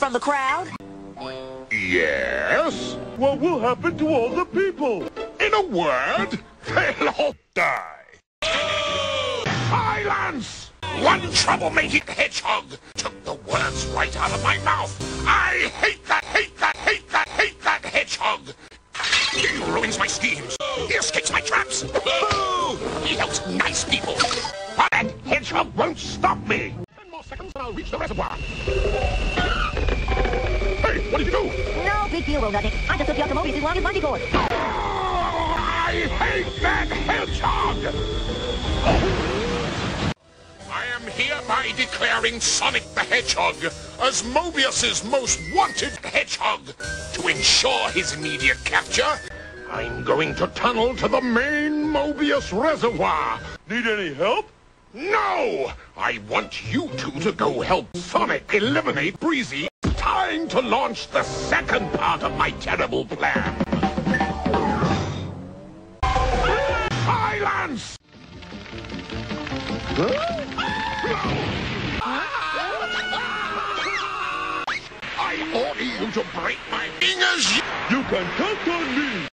from the crowd? Yes? What will happen to all the people? In a word, they'll all die. Silence! One troublemaking hedgehog took the words right out of my mouth. I hate that hedgehog. He ruins my schemes. He escapes my traps. Boo! He helps nice people. But that hedgehog won't stop me. 10 more seconds and I'll reach the reservoir. Hey, what did you do? No big deal, Robotnik. I just took you out to Mobius as long as bungee cord. I hate that hedgehog! I am hereby declaring Sonic the Hedgehog as Mobius's most wanted hedgehog. To ensure his immediate capture, I'm going to tunnel to the main Mobius reservoir. Need any help? No! I want you two to go help Sonic eliminate Breezy. Time to launch the second part of my terrible plan. Silence! I order you to break my fingers. You can count on me.